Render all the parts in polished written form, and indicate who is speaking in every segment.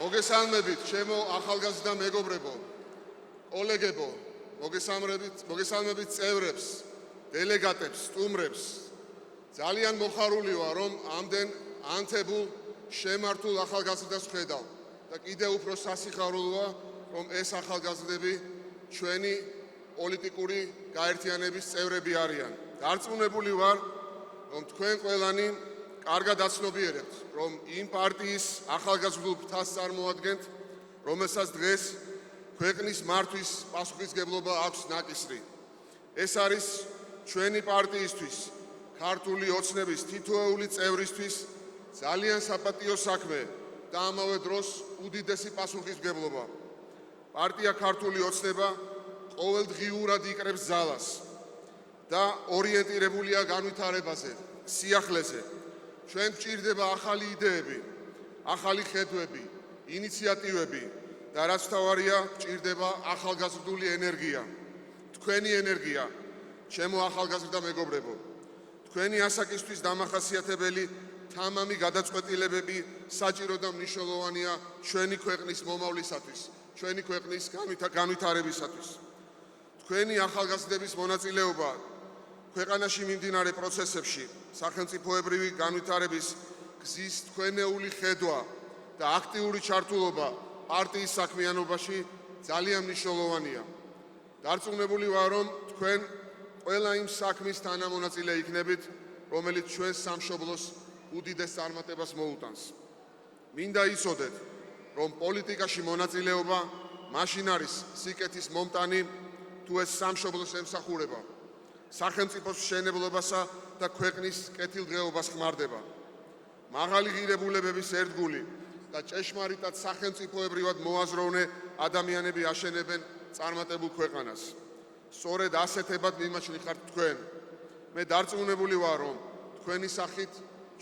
Speaker 1: მოგესალმებით, ჩემო ახალგაზრდა მეგობრებო, კოლეგებო, მოგესალმებით წევრებს, დელეგატებს, სტუმრებს. ძალიან მოხარული ვარ, რომ ამდენ ანთებულ, შემართულ ახალგაზრდას ვხედავ და კიდევ უფრო სასიხარულოა, რომ ეს ახალგაზრდები ჩვენი პოლიტიკური გაერთიანების წევრები არიან. დარწმუნებული ვარ, რომ თქვენ ყველანი კარგად აცნობიერებთ, რომ იმ პარტიის ახალგაზრდულ ფრთას წარმოადგენთ, რომელსაც დღეს ქვეყნის მართვის პასუხისმგებლობა აქვს ნაკისრი. ეს არის ჩვენი პარტიისთვის, ქართული ოცნების თითოეული წევრისთვის ძალიან საპატიო საქმე და ამავე დროს უდიდესი პასუხისმგებლობა. პარტია ქართული ოცნება ყოველდღიურად იკრებს ძალას და ორიენტირებულია განვითარებაზე, სიახლეზე. ჩვენ გვჭირდება ახალი იდეები, ახალი ხედვები, ინიციატივები და რაც მთავარია, გვჭირდება ახალგაზრდული ენერგია. თქვენი ენერგია, ჩემო ახალგაზრდა მეგობრებო. თქვენი ასაკისთვის დამახასიათებელი თამამი გადაწყვეტილებები საჭირო და მნიშვნელოვანია ჩვენი ქვეყნის მომავლისათვის, ჩვენი ქვეყნის განვითარებისათვის. თქვენი ახალგაზრდების მონაწილეობა ქვეყანაში მიმდინარე პროცესებში, სახელმწიფოებრივი განვითარების გზის თქვენეული ხედვა და აქტიური ჩართულობა პარტიის საქმიანობაში ძალიან მნიშვნელოვანია. დარწმუნებული ვარ, რომ თქვენ ყველა იმ საქმის თანამონაწილე იქნებით, რომელიც ჩვენს სამშობლოს უდიდეს წარმატებას მოუტანს. მინდა იცოდეთ, რომ პოლიტიკაში მონაწილეობა მაშინ არის სიკეთის მომტანი, თუ ეს სამშობლოს ემსახურება, სახელმწიფოს მშენებლობასა და ქვეყნის კეთილდღეობას ხმარდება. მაღალი ღირებულებების ერთგული და ჭეშმარიტად სახელმწიფოებრივად მოაზროვნე ადამიანები აშენებენ წარმატებულ ქვეყანას. სწორედ ასეთებად მიმაჩნი ხართ თქვენ. მე დარწმუნებული ვარ, რომ თქვენი სახით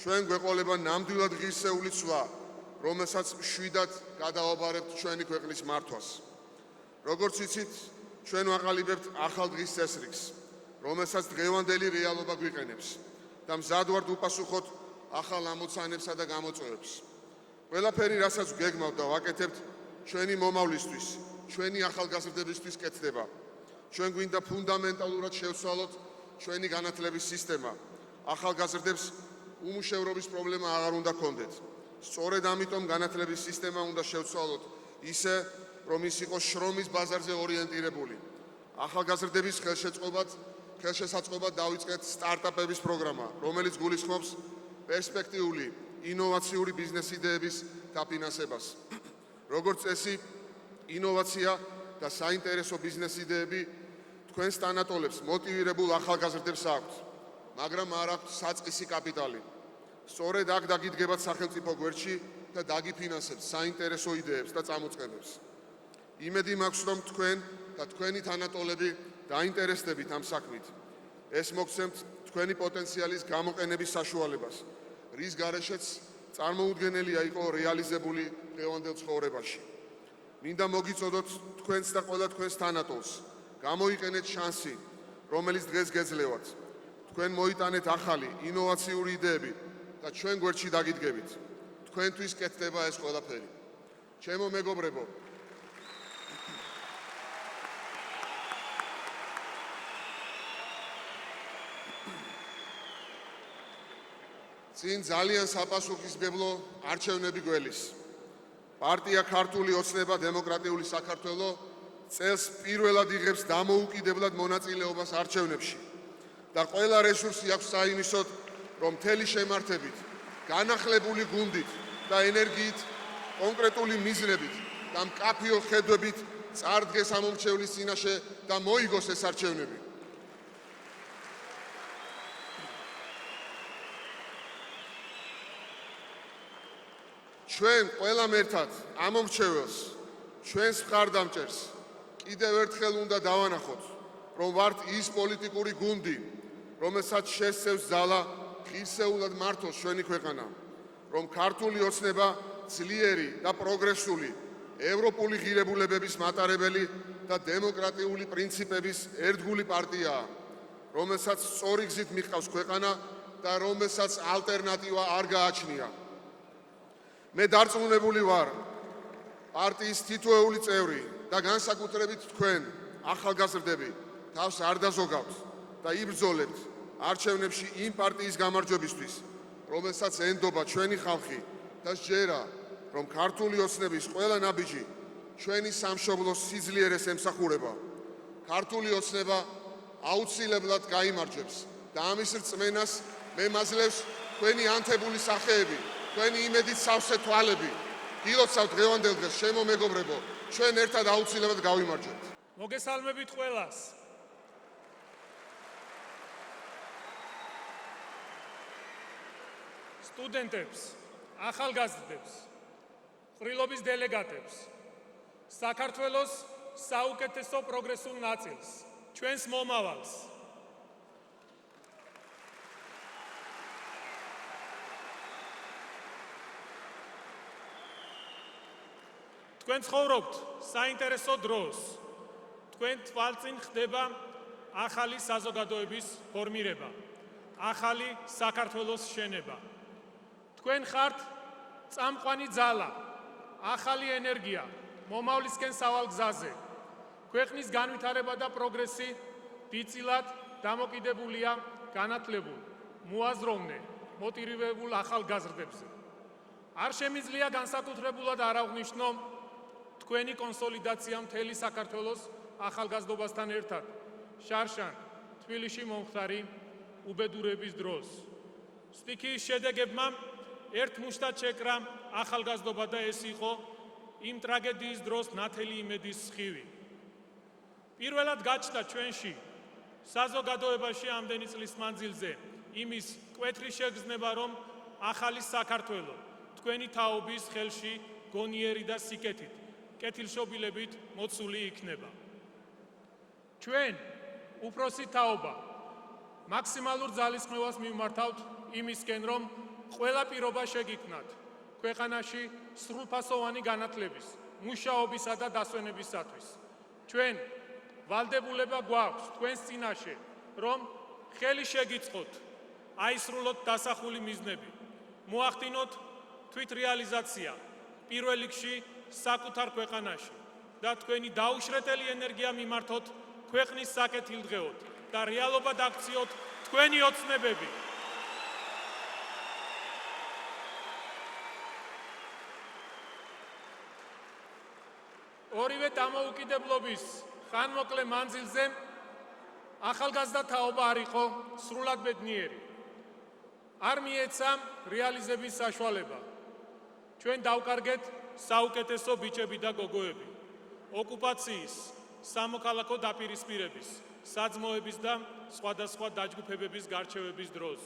Speaker 1: ჩვენ გვეყოლება ნამდვილად ღირსეული ცვლა, რომელსაც მშვიდად გადავაბარებთ ჩვენი ქვეყნის მართვას. როგორც იცით, ჩვენ ვაყალიბებთ ახალ დღის წესრიგს, რომელსაც დღევანდელი რეალობა გვიყენებს და მზად ვართ უპასუხოთ ახალ ამოცანებსა და გამოწვევებს. ყველაფერი, რასაც გეგმავთ და ვაკეთებთ, ჩვენი მომავლისთვის, ჩვენი ახალგაზრდებისთვის კეთდება. ჩვენ გვინდა ფუნდამენტალურად შევცვალოთ ჩვენი განათლების სისტემა. ახალგაზრდებს უმუშევრობის პრობლემა აღარ უნდა ქონდეთ. სწორედ ამიტომ განათლების სისტემა უნდა შევცვალოთ ისე, რომ ის იყოს შრომის ბაზარზე ორიენტირებული. ახალგაზრდების ხელშესაწყობად დავიწყეთ სტარტაპების პროგრამა, რომელიც გულისხმობს პერსპექტიული, ინოვაციური ბიზნეს იდეების დაფინანსებას. როგორც წესი, ინოვაცია და საინტერესო ბიზნეს იდეები თქვენს თანატოლებს მოტივირებულ ახალგაზრდებს აქვთ, მაგრამ არ აქვთ საწყისი კაპიტალი. სწორედ აქ დაგიდგებათ სახელმწიფო გვერდში და დაგიფინანსებთ საინტერესო იდეებს და წამოწყებებს. იმედი მაქვს, რომ თქვენ და თქვენი თანატოლები დაინტერესდებით ამ საქმით. ეს მოგცემთ თქვენი პოტენციალის გამოყენების საშუალებას, რის გარეშეც წარმოუდგენელია იყო რეალიზებული დღევანდელ ცხოვრებაში. მინდა მოგიწოდოთ თქვენს და ყველა თქვენს თანატოლს, გამოიყენეთ შანსი, რომელიც დღეს გეძლევათ. თქვენ მოიტანეთ ახალი, ინოვაციური იდეები და ჩვენ გვერდში დაგიდგებით. თქვენთვის კეთდება ეს ყველაფერი. ჩემო მეგობრებო, წინ ძალიან საპასუხისმგებლო არჩევნები გველის. პარტია ქართული ოცნება დემოკრატიული საქართველო წელს პირველად იღებს დამოუკიდებლად მონაწილეობას არჩევნებში და ყველა რესურსი აქვს საიმისოდ, რომ მთელი შემართებით, განახლებული გუნდით და ენერგიით, კონკრეტული მიზნებით და მკაფიო ხედვებით წარდგეს ამომრჩევლის წინაშე და მოიგოს ეს არჩევნები. ჩვენ ყველამ ერთად ამომრჩეველს, ჩვენს მხარდამჭერს კიდევ ერთხელ უნდა დავანახოთ, რომ ვართ ის პოლიტიკური გუნდი, რომელსაც შესწევს ძალა ღირსეულად მართოს ჩვენი ქვეყანა, რომ ქართული ოცნება ძლიერი და პროგრესული, ევროპული ღირებულებების მატარებელი და დემოკრატიული პრინციპების ერთგული პარტიაა, რომელსაც სწორი გზით მიჰყავს ქვეყანა და რომელსაც ალტერნატივა არ გააჩნია. მე დარწმუნებული ვარ, პარტიის თითოეული წევრი და განსაკუთრებით თქვენ, ახალგაზრდები, თავს არ დაზოგავთ და იბრძოლებთ არჩევნებში იმ პარტიის გამარჯვებისთვის, რომელსაც ენდობა ჩვენი ხალხი და სჯერა, რომ ქართული ოცნების ყველა ნაბიჯი ჩვენი სამშობლოს სიძლიერეს ემსახურება. ქართული ოცნება აუცილებლად გაიმარჯვებს და ამის რწმენას მემაძლევს თქვენი ანთებული სახეები, თქვენი იმედით სავსე თვალები. გილოცავთ დღევანდელ დღეს, შემო მეგობრებო, ჩვენ ერთად აუცილებლად გავიმარჯვებთ.
Speaker 2: მოგესალმებით ყველას. სტუდენტებს, ახალგაზრდებს, ყრილობის დელეგატებს, საქართველოს საუკეთესო პროგრესულ ნაწილს, ჩვენს მომავალს. თქვენ ცხოვრობთ საინტერესო დროს. თქვენ თვალწინ ხდება ახალი საზოგადოების ფორმირება, ახალი საქართველოს შენება. თქვენ ხართ წამყვანი ძალა, ახალი ენერგია, მომავლისკენ სავალ გზაზე. ქვეყნის განვითარება და პროგრესი დიდწილად დამოკიდებულია განათლებულ, მოაზროვნე, მოტივირებულ ახალგაზრდებზე. არ შემიძლია განსაკუთრებულად არ აღვნიშნო თქვენი კონსოლიდაცია მთელი საქართველოს ახალგაზრდობასთან ერთად, შარშან თბილისში მომხდარი უბედურების დროს. სტიქიის შედეგებმა ერთ მუშტად შეკრა ახალგაზრდობა და ეს იყო იმ ტრაგედიის დროს ნათელი იმედის სხივი. პირველად გაჩნდა ჩვენში საზოგადოებაში ამდენი წლის მანძილზე იმის მკვეთრი შეგრძნება, რომ ახალი საქართველო თქვენი თაობის ხელში გონიერი და სიკეთით, კეთილშობილებით მოცული იქნება. ჩვენ, უფროსი თაობა, მაქსიმალურ ძალისხმევას მივმართავთ იმისკენ, რომ ყველა პირობა შეგიქმნათ ქვეყანაში სრულფასოვანი განათლების, მუშაობისა და დასვენებისათვის. ჩვენ ვალდებულება გვაქვს თქვენს წინაშე, რომ ხელი შეგიწყოთ, აისრულოთ დასახული მიზნები, მოახდინოთ თვითრეალიზაცია პირველ რიგში საკუთარ ქვეყანაში და თქვენი დაუშრეტელი ენერგია მიმართოთ ქვეყნის საკეთილდღეოდ და რეალობად აქციოთ თქვენი ოცნებები. ორივე დამოუკიდებლობის ხანმოკლე მანძილზე ახალგაზრდა თაობა არ იყო სრულად ბედნიერი. არ მიეცა რეალიზების საშუალება. ჩვენ დავკარგეთ საუკეთესო ბიჭები და გოგოები. ოკუპაციის, სამოქალაქო დაპირისპირების, საძმოების და სხვადასხვა დაჯგუფებების გარჩევების დროს.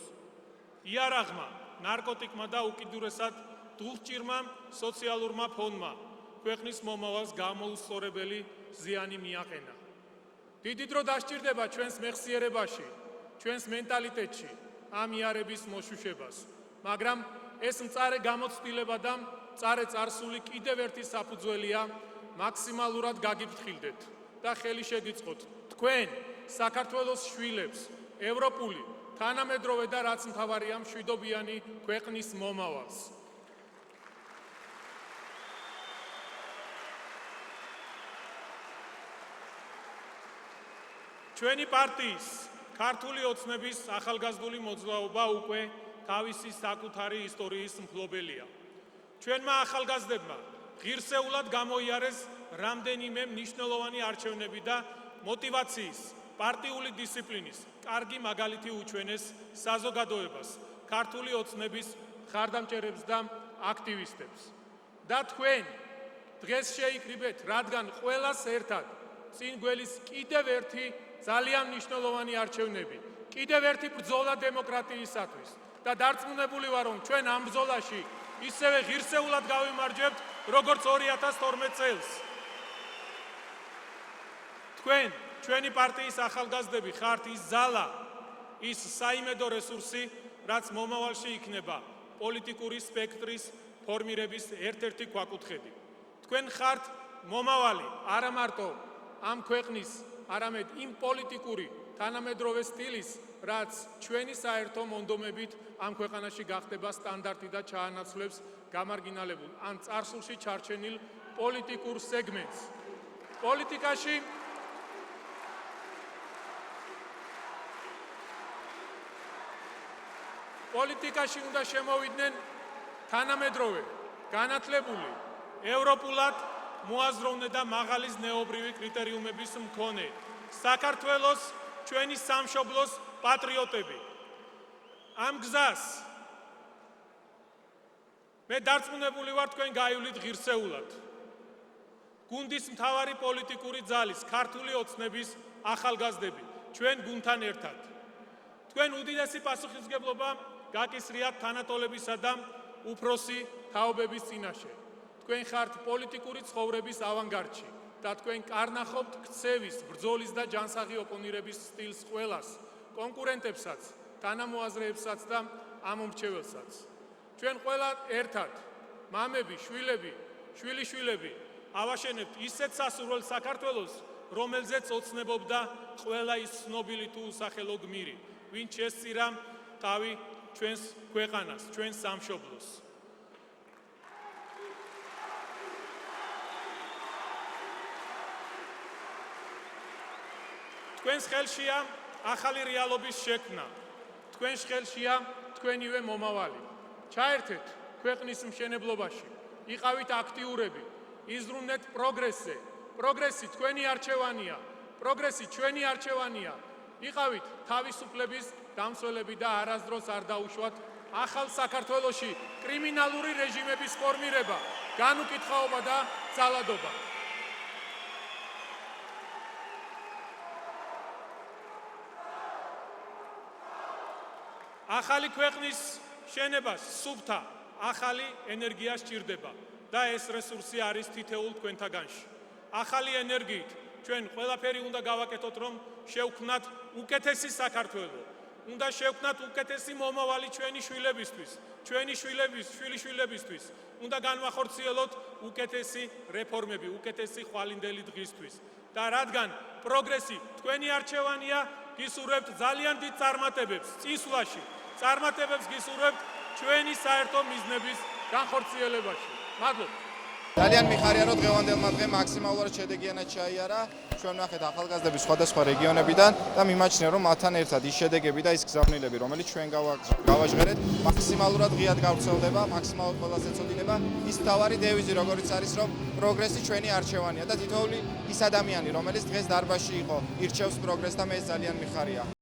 Speaker 2: იარაღმა, ნარკოტიკმა და უკიდურესად დულსჭირმა სოციალურმა ფონმა ქვეყნის მომავალს გამოუსწორებელი ზიანი მიაყენა. დიდი დრო დასჭირდება ჩვენს მეხსიერებაში, ჩვენს მენტალიტეტში ამ იარების მოშუშებას, მაგრამ ეს მწარე გამოცდილება და მწარე წარსული კიდევ ერთი საფუძველია მაქსიმალურად გაგიფრთხილდეთ და ხელი შეგიწყოთ თქვენ საქართველოს შვილებს ევროპული, თანამედროვე და რაც მთავარია მშვიდობიანი ქვეყნის მომავალს. ჩვენი პარტიის ქართული ოცნების ახალგაზრდული მოძრაობა უკვე თავისი საკუთარი ისტორიის მფლობელია. ჩვენმა ახალგაზრდებმა ღირსეულად გამოიარეს რამდენიმე მნიშვნელოვანი არჩევნები და მოტივაციის, პარტიული დისციპლინის კარგი მაგალითი უჩვენეს საზოგადოებას, ქართული ოცნების მხარდამჭერებს და აქტივისტებს. და თქვენ დღეს შეიკრიბეთ, რადგან ყველას ერთად წინ გველის კიდევ ერთი ძალიან მნიშვნელოვანი არჩევნები, კიდევ ერთი ბრძოლა დემოკრატიისათვის და დარწმუნებული ვარ, რომ ჩვენ ამ ბრძოლაში ისევე ღირსეულად გავიმარჯვებთ, როგორც 2012 წელს. თქვენ, ჩვენი პარტიის ახალგაზრდები ხართ ის ძალა, ის საიმედო რესურსი, რაც მომავალში იქნება პოლიტიკური სპექტრის ფორმირების ერთ-ერთი ქვაკუთხედი. თქვენ ხართ მომავალი არა მარტო ამ ქვეყნის, არამედ იმ პოლიტიკური თანამედროვე სტილის, რაც ჩვენი საერთო მონდომებით ამ ქვეყანაში გახდება სტანდარტი და ჩაანაცვლებს გამარგინალებულ ან წარსულში ჩარჩენილ პოლიტიკურ სეგმენტს. პოლიტიკაში უნდა შემოვიდნენ თანამედროვე, განათლებული, ევროპულად მოაზროვნე და მაღალი ზნეობრივი კრიტერიუმების მქონე საქართველოს ჩვენი სამშობლოს პატრიოტები. ამ გზას მე დარწმუნებული ვარ, თქვენ გაივლით ღირსეულად. გუნდის მთავარი პოლიტიკური ძალის, ქართული ოცნების ახალგაზრდები, ჩვენ გუნდთან ერთად. თქვენ უდიდესი პასუხისმგებლობა გაკისრიათ თანატოლებისა და უფროსი თაობების წინაშე. თქვენ ხართ პოლიტიკური ცხოვრების ავანგარდში და თქვენ კარნახობთ ქცევის, ბრძოლის და ჯანსაღი ოპონირების სტილს ყველას, კონკურენტებსაც, თანამოაზრეებსაც და ამომრჩეველსაც. ჩვენ ყველა ერთად, მამები, შვილები, შვილიშვილები, ავაშენებთ ისეთ სასურველ საქართველოს, რომელზეც ოცნებობდა ყველა ის ცნობილი თუ usახელო გმირი, ვინც შესწირა თავი ჩვენს ქვეყანას, ჩვენს სამშობლოს. თქვენს ხელშია ახალი რეალობის შექმნა. თქვენს ხელშია თქვენივე მომავალი. ჩაერთეთ ქვეყნის მშენებლობაში, იყავით აქტიურები, იზრუნეთ პროგრესზე. პროგრესი თქვენი არჩევანია, პროგრესი ჩვენი არჩევანია. იყავით თავისუფლების დამცველები და არასდროს არ დაუშვათ ახალ საქართველოში კრიმინალური რეჟიმების ფორმირება, განუკითხაობა და ძალადობა. ახალი ქვეყნის შენებას სუფთა ახალი ენერგია სჭირდება და ეს რესურსი არის თითოეულ თქვენთაგანში. ახალი ენერგიით ჩვენ ყველაფერი უნდა გავაკეთოთ, რომ შევქმნათ უკეთესი საქართველო. უნდა შევქმნათ უკეთესი მომავალი ჩვენი შვილებისთვის, ჩვენი შვილიშვილებისთვის. უნდა განვახორციელოთ უკეთესი რეფორმები, უკეთესი ხვალინდელი დღისთვის. და რადგან პროგრესი თქვენი არჩევანია, გისურვებთ ძალიან დიდ წარმატებებს წინსვლაში. წარმატებებს გისურვებთ ჩვენი საერთო მიზნების განხორციელებაში. მადლობა.
Speaker 3: ძალიან მიხარია, რომ დღევანდელმა დღემ მაქსიმალურად შედეგიანად ჩაიარა. ჩვენ ვნახეთ ახალგაზრდები სხვადასხვა რეგიონებიდან და მიმაჩნია, რომ მათთან ერთად ის შედეგები და ის გზავნილები, რომელიც ჩვენ გავაჟღერეთ, მაქსიმალურად ღიად გავრცელდება, მაქსიმალურად ყველას ეწოდინება ის მთავარი დევიზი, როგორიც არის, რომ პროგრესი ჩვენი არჩევანია და თითოეული ის ადამიანი, რომელიც დღეს დარბაზში იყო, ირჩევს პროგრესს და მე ეს ძალიან მიხარია.